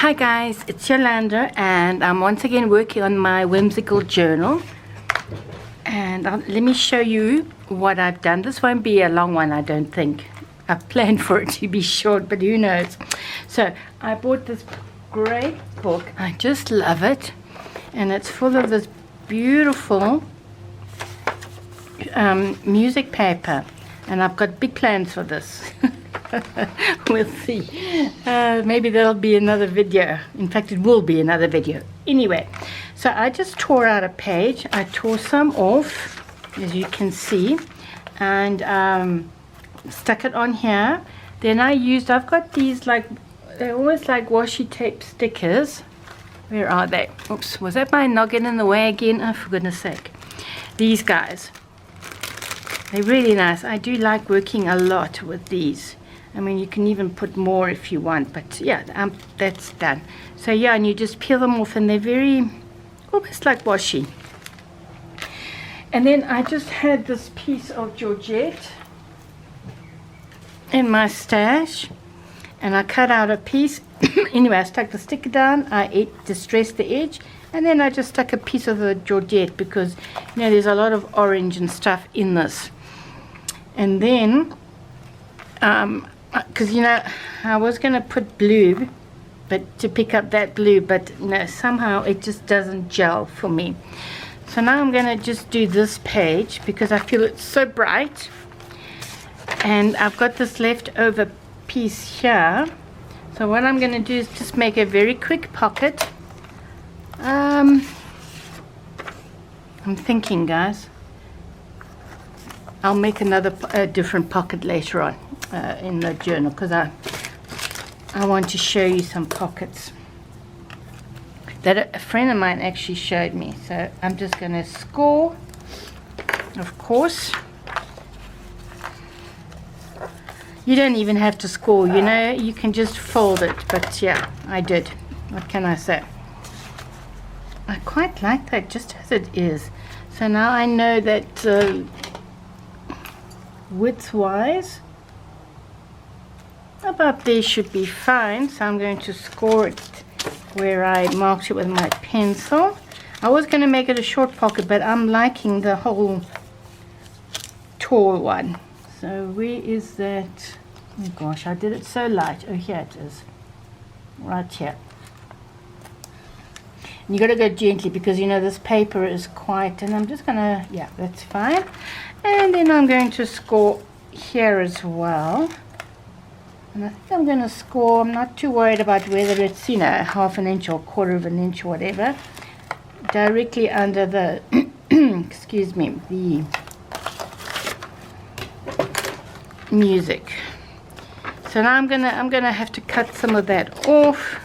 Hi guys, it's Yolanda and I'm once again working on my whimsical journal, and let me show you what I've done. This won't be a long one, I don't think. I've planned for it to be short, but who knows. So I bought this great book. I just love it, and it's full of this beautiful music paper, and I've got big plans for this. We'll see. Maybe there'll be another video. In fact, it will be another video. Anyway, so I just tore out a page. I tore some off, as you can see, and stuck it on here. Then I've got these, they're almost like washi tape stickers. Where are they? Oops, was that my noggin in the way again? Oh, for goodness sake. These guys, they're really nice. I do like working a lot with these. I mean, you can even put more if you want, but yeah, that's done. So yeah, and you just peel them off, and they're very, almost like washi. And then I just had this piece of Georgette in my stash, and I cut out a piece. Anyway, I stuck the sticker down, I distressed the edge, and then I just stuck a piece of the Georgette because, you know, there's a lot of orange and stuff in this. And then because, you know, I was going to put blue, but to pick up that blue, but you know, somehow it just doesn't gel for me. So now I'm going to just do this page because I feel it's so bright, and I've got this leftover piece here. So what I'm going to do is just make a very quick pocket. I'm thinking, guys, I'll make a different pocket later on in the journal, because I want to show you some pockets that a friend of mine actually showed me. So I'm just going to score, of course. You don't even have to score, you know, you can just fold it, but yeah, I did. What can I say? I quite like that just as it is. So now I know that width-wise, about there should be fine. So I'm going to score it where I marked it with my pencil. I was going to make it a short pocket, but I'm liking the whole tall one. So where is that? Oh gosh, I did it so light. Oh, here it is, right here. And you got to go gently because, you know, this paper is quite, and I'm just gonna, yeah, that's fine. And then I'm going to score here as well. And I think I'm going to score, I'm not too worried about whether it's, you know, 1/2 an inch or 1/4 an inch or whatever, directly under the, excuse me, the music. So now I'm gonna have to cut some of that off,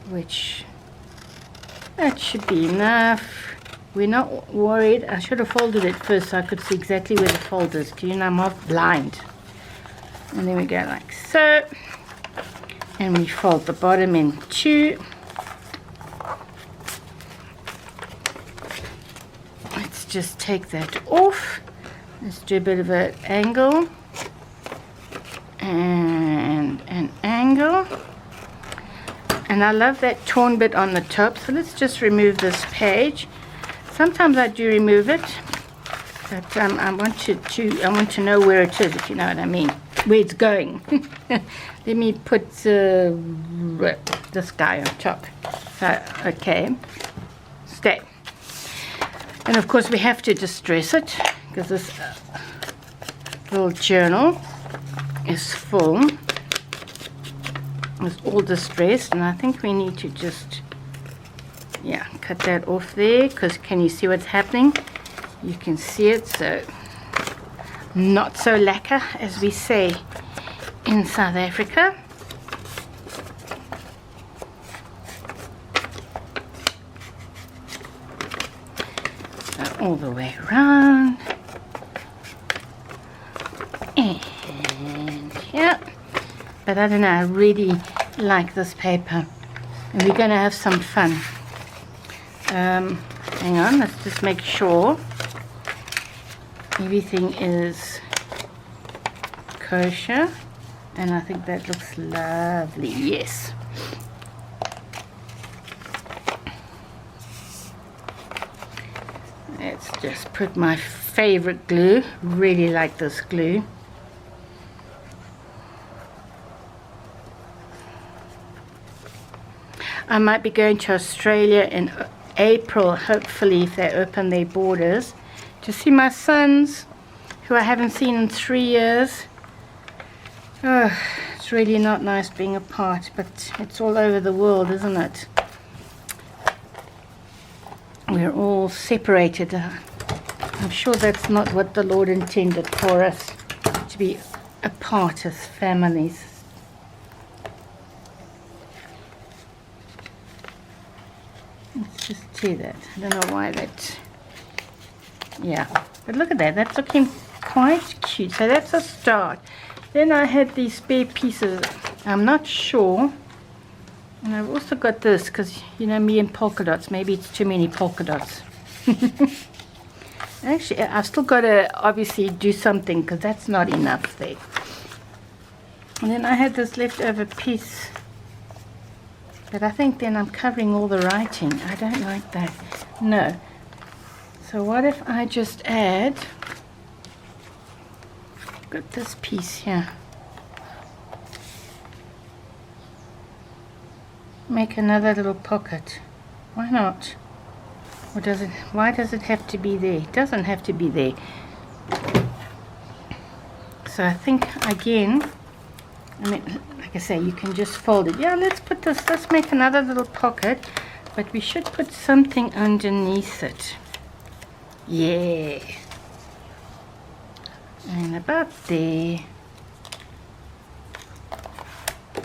which that should be enough. We're not worried. I should have folded it first so I could see exactly where the fold is, because, you know, I'm half blind. And then we go like so, and we fold the bottom in two. Let's just take that off. Let's do a bit of an angle and an angle. And I love that torn bit on the top, so let's just remove this page. Sometimes I do remove it, but I want to know where it is, if you know what I mean, where it's going. Let me put this guy on top. So, okay, stay. And of course we have to distress it because this little journal is full. It's all distressed, and I think we need to just, yeah, cut that off there, because can you see what's happening? You can see it, so not so lacquer, as we say in South Africa. So all the way around, and yeah. But I don't know, I really like this paper, and we're going to have some fun. Hang on, let's just make sure everything is kosher, and I think that looks lovely. Yes, just put my favorite glue. Really like this glue. I might be going to Australia in April, hopefully, if they open their borders, to see my sons, who I haven't seen in 3 years. Oh, it's really not nice being apart, but it's all over the world, isn't it? We're all separated. I'm sure that's not what the Lord intended for us, to be apart as families. Let's just do that. I don't know why that... Yeah, but look at that. That's looking quite cute. So that's a start. Then I had these spare pieces. I'm not sure. And I've also got this, because you know me and polka dots. Maybe it's too many polka dots. Actually, I've still got to obviously do something, because that's not enough there. And then I had this leftover piece. But I think then I'm covering all the writing. I don't like that. No. So what if I just add... Got this piece here. Make another little pocket. Why not? Or does it? Why does it have to be there? It doesn't have to be there. So I think again, I mean, like I say, you can just fold it. Yeah, let's put this. Let's make another little pocket, but we should put something underneath it. Yeah. And about there.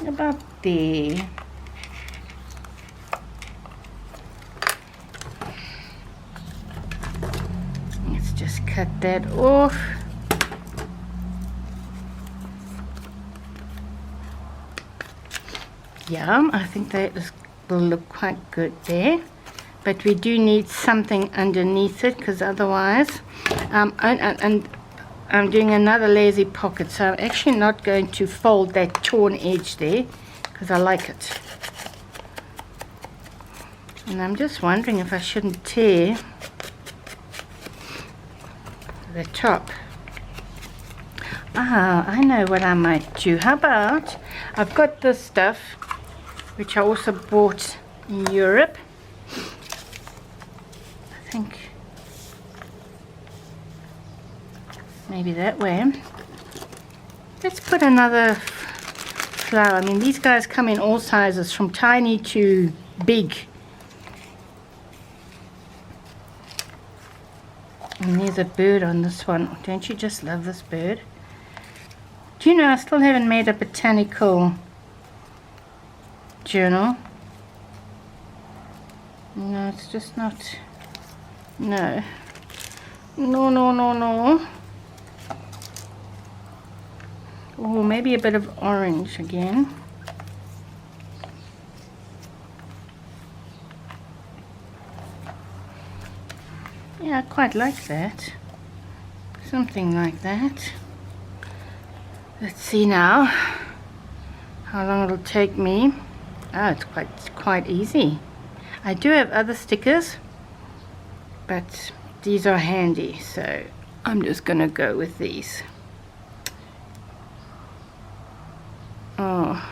About there. Let's just cut that off. Yeah, I think that will look quite good there. But we do need something underneath it, because otherwise, and I'm doing another lazy pocket, so I'm actually not going to fold that torn edge there, because I like it. And I'm just wondering if I shouldn't tear the top. Ah, I know what I might do. How about, I've got this stuff, which I also bought in Europe. I think maybe that way. Let's put another flower. I mean, these guys come in all sizes, from tiny to big. And there's a bird on this one. Don't you just love this bird? Do you know, I still haven't made a botanical journal. No, it's just not. No. No, no, no, no. Oh, maybe a bit of orange again. Yeah, I quite like that. Something like that. Let's see now how long it'll take me. Oh, it's quite easy. I do have other stickers, but these are handy, so I'm just gonna go with these. Oh.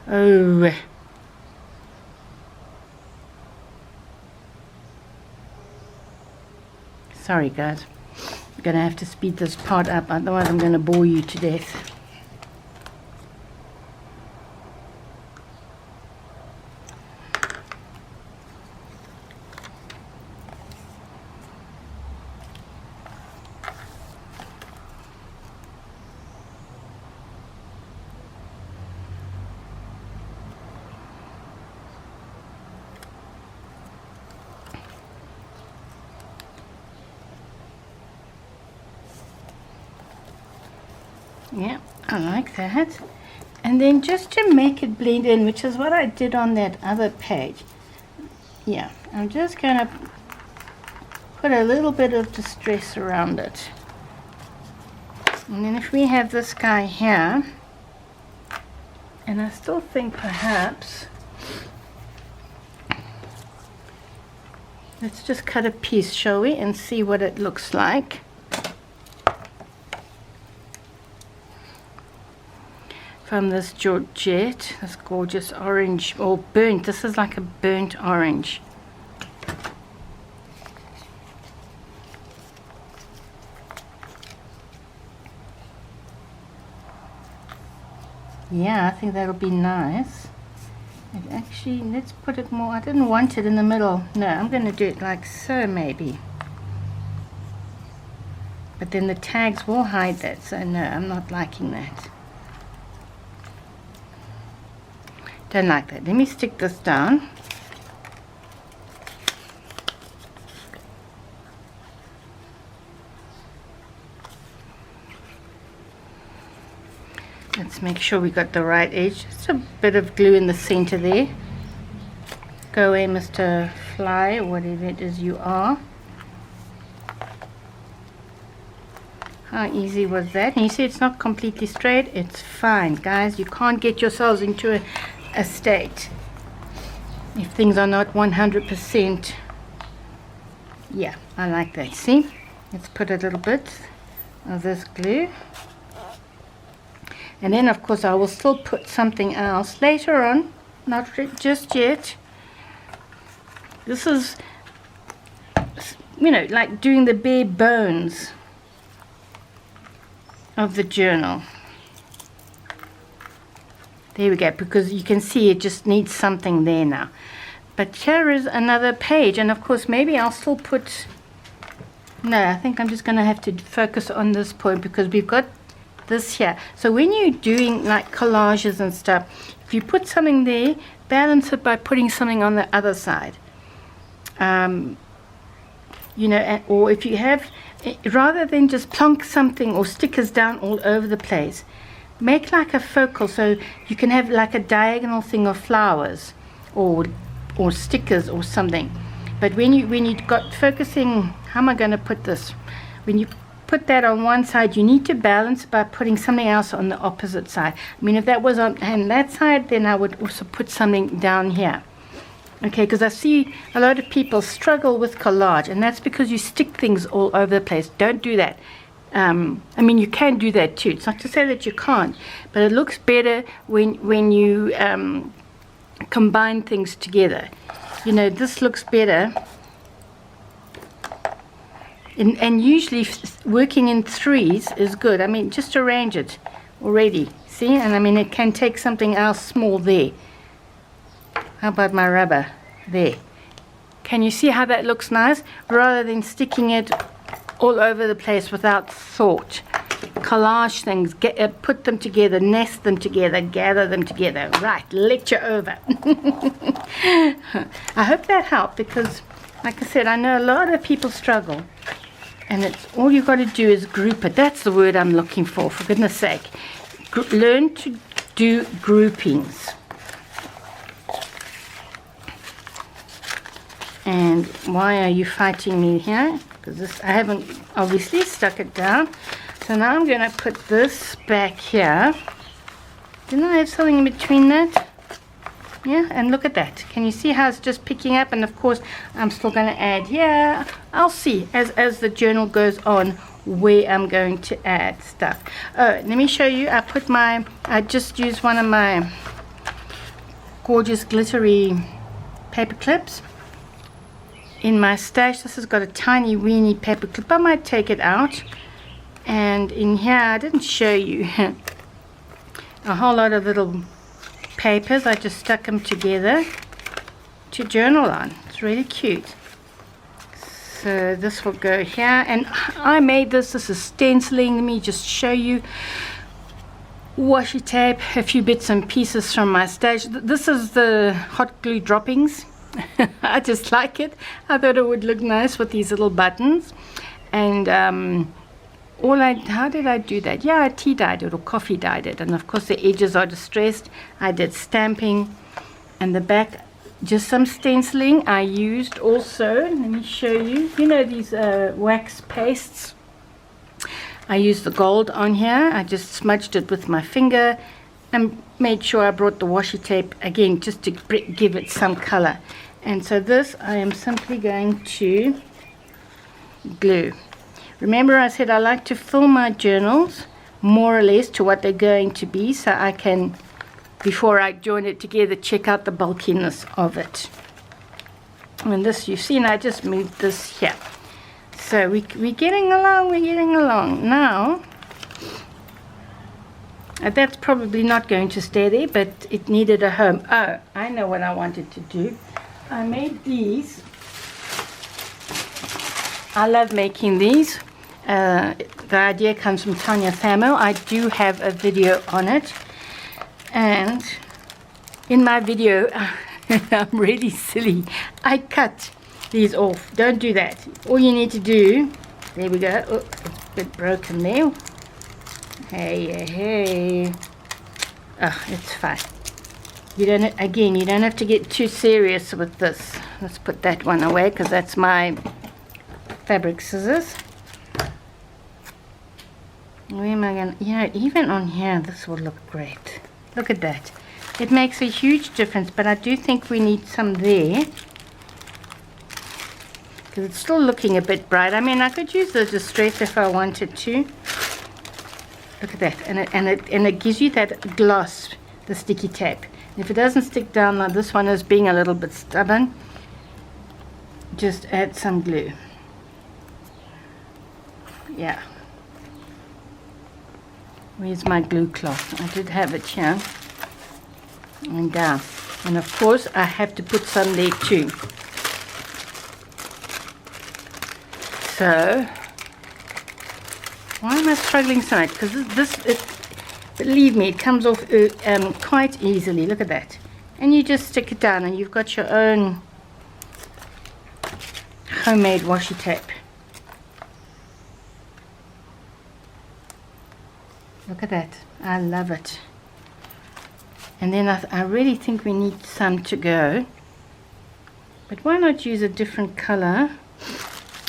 Oh. Sorry guys, I'm gonna have to speed this part up, otherwise I'm gonna bore you to death. Yeah, I like that. And then just to make it blend in, which is what I did on that other page. Yeah, I'm just going to put a little bit of distress around it. And then if we have this guy here, and I still think perhaps Let's just cut a piece, shall we, and see what it looks like. From this Georgette, this gorgeous orange, or burnt. This is like a burnt orange. Yeah, I think that'll be nice. And actually, let's put it more. I didn't want it in the middle. No, I'm going to do it like so, maybe. But then the tags will hide that, so no, I'm not liking that. Don't like that. Let me stick this down. Let's make sure we got the right edge. Just a bit of glue in the center there. Go away, Mr. Fly, or whatever it is you are. How easy was that? And you see it's not completely straight. It's fine, guys. You can't get yourselves into a state if things are not 100%. Yeah, I like that. See? Let's put a little bit of this glue. And then, of course, I will still put something else later on, not just yet. This is, you know, like doing the bare bones of the journal. There we go, because you can see it just needs something there now. But here is another page, and of course, maybe I'll still put, no, I think I'm just going to have to focus on this point because we've got this here. So when you're doing like collages and stuff, if you put something there, balance it by putting something on the other side. You know, or if you have, rather than just plonk something or stickers down all over the place, make like a focal, so you can have like a diagonal thing of flowers or stickers or something. But when you got focusing, how am I going to put this? When you put that on one side, you need to balance by putting something else on the opposite side. I mean, if that was on that side, then I would also put something down here. Okay, because I see a lot of people struggle with collage, and that's because you stick things all over the place. Don't do that. I mean, you can do that too. It's not to say that you can't, but it looks better when you combine things together. You know, this looks better. And usually working in threes is good. I mean, just arrange it already. See? And I mean, it can take something else small there. How about my rubber? There. Can you see how that looks nice? Rather than sticking it all over the place without thought. Collage things, put them together, nest them together, gather them together. Right, lecture over. I hope that helped because, like I said, I know a lot of people struggle. And it's all you've got to do is group it. That's the word I'm looking for goodness sake. Learn to do groupings. And why are you fighting me here? Because I haven't obviously stuck it down. So now I'm going to put this back here. Didn't I have something in between that? Yeah, and look at that. Can you see how it's just picking up? And of course, I'm still going to add here. I'll see as the journal goes on where I'm going to add stuff. Oh, let me show you. I just used one of my gorgeous glittery paper clips in my stash. This has got a tiny weeny paper clip. I might take it out. And in here, I didn't show you a whole lot of little papers. I just stuck them together to journal on. It's really cute. So this will go here, and I made this is stenciling. Let me just show you. Washi tape, a few bits and pieces from my stash. This is the hot glue droppings. I just like it. I thought it would look nice with these little buttons. And how did I do that? Yeah, I tea dyed it or coffee dyed it, and of course the edges are distressed. I did stamping, and the back just some stenciling. I used also, let me show you, you know these wax pastes. I used the gold on here. I just smudged it with my finger and made sure I brought the washi tape again just to give it some color. And so this I am simply going to glue. Remember I said I like to fill my journals more or less to what they're going to be, so I can, before I join it together, check out the bulkiness of it. And this, you've seen, I just moved this here. So we're getting along. Now, that's probably not going to stay there, but it needed a home. Oh, I know what I wanted to do. I made these. I love making these. The idea comes from Tanya Thamo. I do have a video on it. And in my video, I'm really silly. I cut these off. Don't do that. All you need to do, there we go. Oh, it's a bit broken there. Hey. Oh, it's fine. You don't have to get too serious with this. Let's put that one away because that's my fabric scissors. Where am I going to, even on here, this will look great. Look at that. It makes a huge difference, but I do think we need some there. Because it's still looking a bit bright. I mean, I could use the distress if I wanted to. Look at that. And it gives you that gloss, the sticky tape. And if it doesn't stick down like this one is being a little bit stubborn, just add some glue. Yeah. Where's my glue cloth? I did have it here. And down. And of course I have to put some there too. So why am I struggling so much? Because believe me, it comes off quite easily. Look at that. And you just stick it down and you've got your own homemade washi tape. Look at that. I love it. And then I really think we need some to go. But why not use a different color?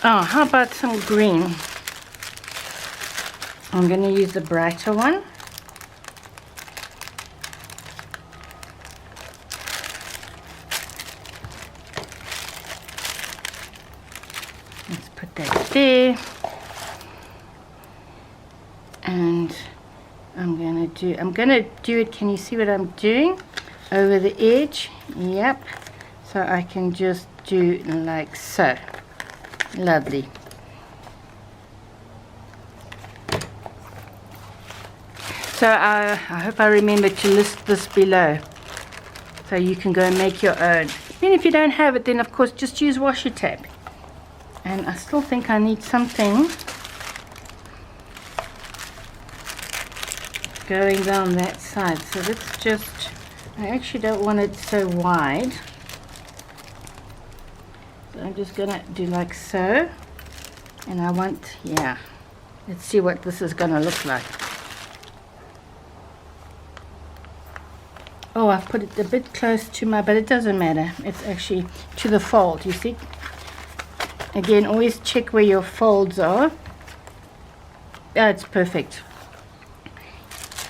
Oh, how about some green? I'm going to use the brighter one. Let's put that there. And I'm going to do it, can you see what I'm doing? Over the edge, yep. So I can just do like so. Lovely. So I hope I remember to list this below. So you can go and make your own. And if you don't have it, then of course just use washi tape. And I still think I need something going down that side, so let's just, I actually don't want it so wide, so I'm just gonna do like so, and I want, yeah, let's see what this is gonna look like. Oh, I've put it a bit close to my, but it doesn't matter, it's actually to the fold, you see. Again, always check where your folds are. Oh, it's perfect.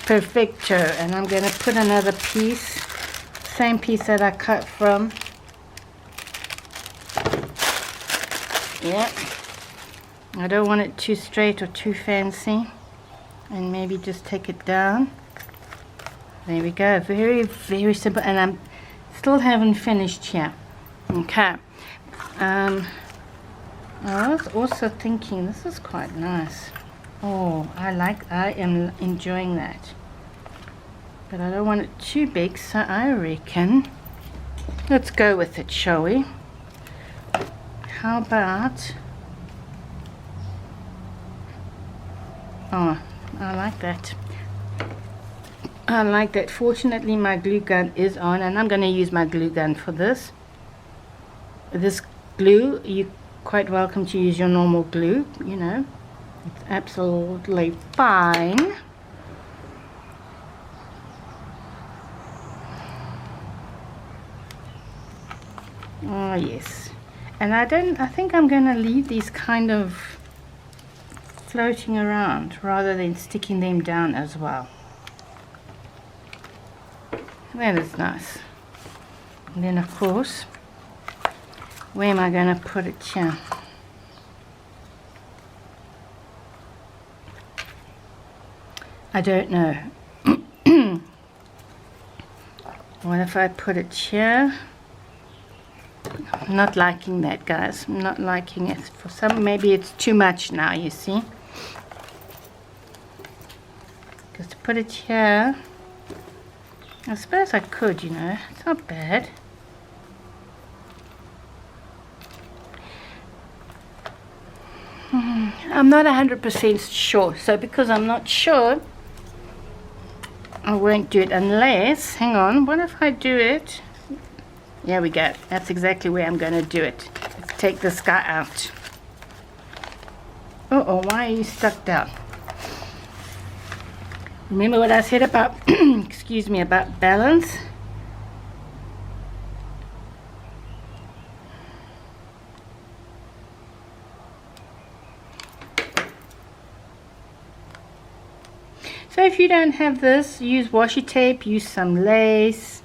Perfecto. And I'm going to put another piece, same piece that I cut from. Yeah. I don't want it too straight or too fancy. And maybe just take it down. There we go. Very, very simple. And I'm still haven't finished here. Okay. I was also thinking this is quite nice. Oh, I am enjoying that. But I don't want it too big, so I reckon let's go with it, shall we? How about, oh, I like that. I like that. Fortunately my glue gun is on, and I'm going to use my glue gun for this. This glue, you're quite welcome to use your normal glue, you know. It's absolutely fine. Oh yes. And I think I'm going to leave these kind of floating around rather than sticking them down as well. That is nice. And then of course Where am I going to put it here? I don't know. What if I put it here? I'm not liking that, guys. I'm not liking it. For some, maybe it's too much now, you see. Because to put it here, I suppose I could, you know. It's not bad. I'm not 100% sure. So because I'm not sure, I won't do it unless, hang on, what if I do it? There we go. That's exactly where I'm going to do it. Let's take this guy out. Uh-oh, why are you stuck down? Remember what I said about, excuse me, about balance? So if you don't have this, use washi tape, use some lace,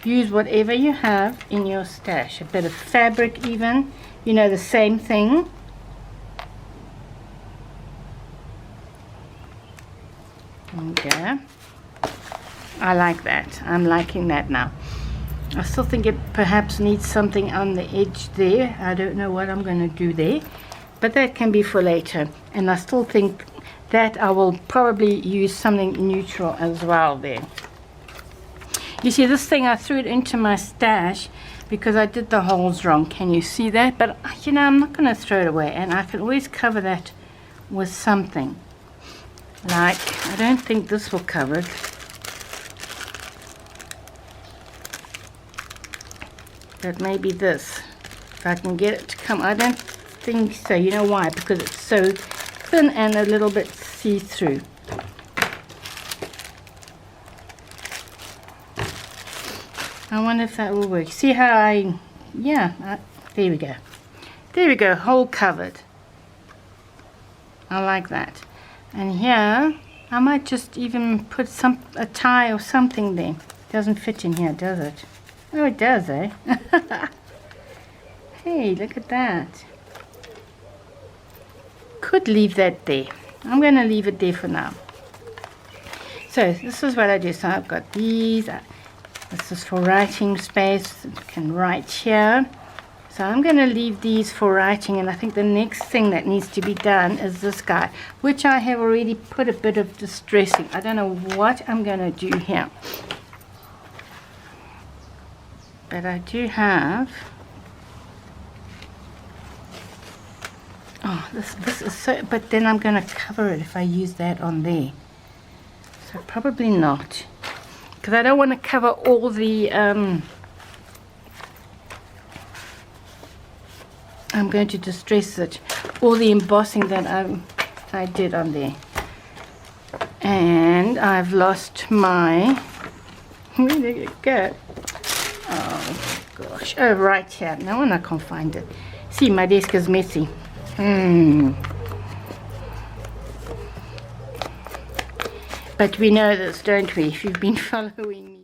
use whatever you have in your stash. A bit of fabric even, you know, the same thing. Okay. I like that. I'm liking that now. I still think it perhaps needs something on the edge there. I don't know what I'm going to do there, but that can be for later. And I still think that I will probably use something neutral as well there. You see, this thing, I threw it into my stash because I did the holes wrong. Can you see that? But, you know, I'm not going to throw it away, and I can always cover that with something. Like, I don't think this will cover it. But maybe this. If I can get it to come. I don't think so. You know why? Because it's so thin and a little bit see-through. I wonder if that will work. See how there we go. There we go, hole covered. I like that. And here, I might just even put a tie or something there. Doesn't fit in here, does it? Oh, it does, eh? Hey, look at that. Could leave that there. I'm going to leave it there for now. So this is what I do. So I've got these. This is for writing space. You can write here. So I'm going to leave these for writing, and I think the next thing that needs to be done is this guy, which I have already put a bit of distressing. I don't know what I'm going to do here. But I do have... Oh, this is so... But then I'm going to cover it if I use that on there. So probably not. Because I don't want to cover all the... I'm going to distress it. All the embossing that I did on there. And I've lost my... Where did it go? Oh, gosh. Oh, right here. No one, I can't find it. See, my desk is messy. But we know this, don't we? If you've been following me.